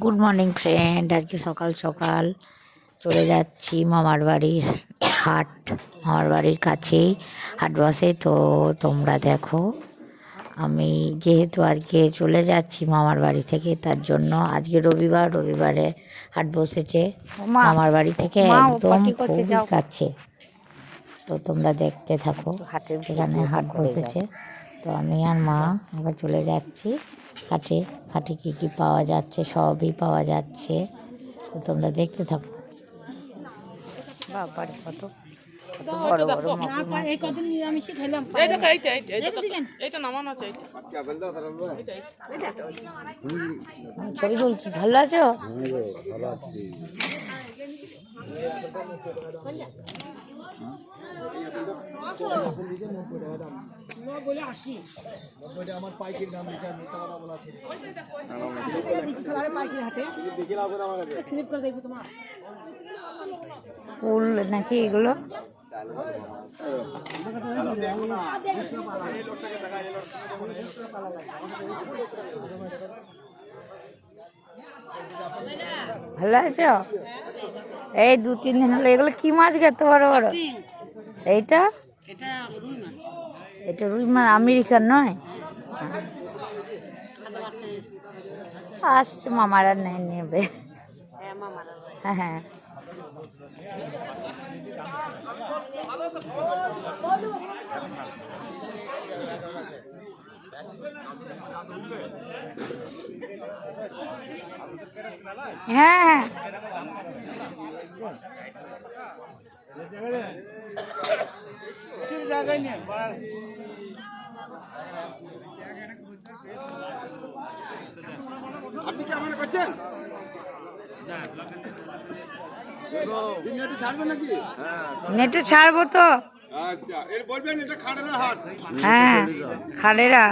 Good morning friend. আজকে সকাল সকাল চলে যাচ্ছি মামার বাড়ির হাট। মামার বাড়ির কাছেই হাট বসে, তো তোমরা দেখো। আমি যেহেতু আজকে চলে যাচ্ছি মামার বাড়ি থেকে, তার জন্য আজকে রবিবারে হাট বসেছে মামার বাড়ি থেকে একদম খুবই কাছে। তো তোমরা দেখতে থাকো, এখানে হাট বসেছে। তো আমি আর মা এবার চলে যাচ্ছি হাটে। হাটে কী কী পাওয়া যাচ্ছে সবই পাওয়া যাচ্ছে, তো তোমরা দেখতে থাকো। বাবারে কত বড় বড় ছবি তুলছি। ভালো আছো? ফুল নাকি এগুলো? ভালো আছো? এই 2-3 দিন হলো। এগুলো কি মাছ গো এত বড় বড়? এইটা এটা রুই মাছ, আমেরিকান নয়? আসছে মামারা নেবে। হ্যাঁ হ্যাঁ, হ্যাঁ আপনি কি আমার করছেন? নেটে ছাড়বো তো। আচ্ছা, এর বলবেন এটা খাড়ের হাট। হ্যাঁ খালেরা।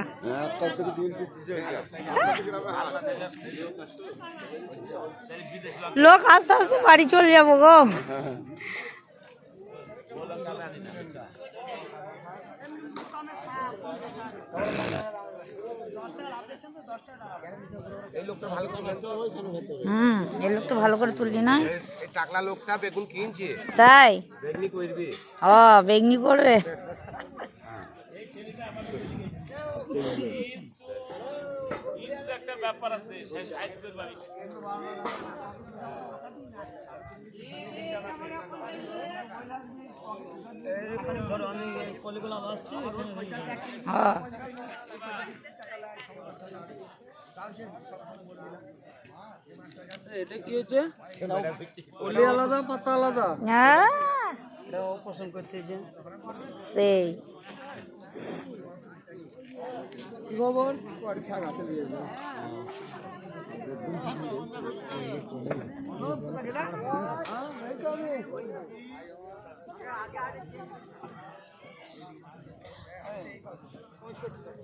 লোক আস্তে আস্তে বাড়ি চলে যাবো গো। এই লোকটা ভালো করে তুললি না? টাকলা লোকটা বেগুন কিনছে, তাই? বেগনি করবি। ও বেগনি করবে। একটা ব্যাপার আছে, সেই সাইজের বাড়ি। এটা কি হচ্ছে? কলি আলাদা, পাতা আলাদা। এটা অপারেশন করতেছে সেই খবর।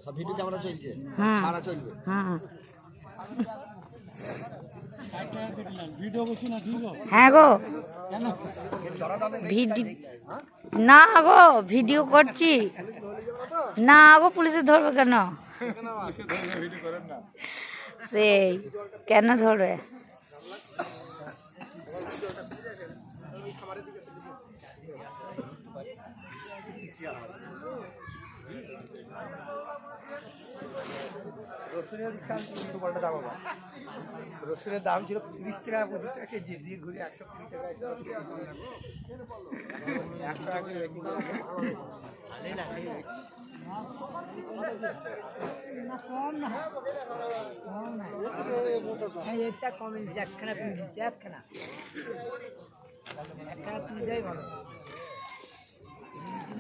সব ভিডিও ক্যামেরা চলছে, সারা চলবে। হ্যাঁ গো, না গো ভিডিও করছি না গো, পুলিশে ধরবে কেন? সেই কেন ধরবে? রসুনের দাম ছিল 30 টাকা 25 টাকা কেজি, দিয়ে ঘুরে 120 টাকা 100 টাকা এটা কমে দিচ্ছে। একখানা তুমি দিচ্ছে, একখানা তুমি যাই ভালো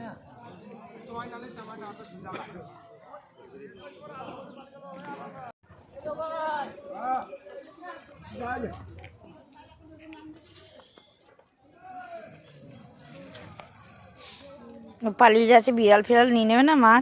না। পালিয়ে যাচ্ছে, বিড়াল ফিড়াল নিয়ে নেবে না মা?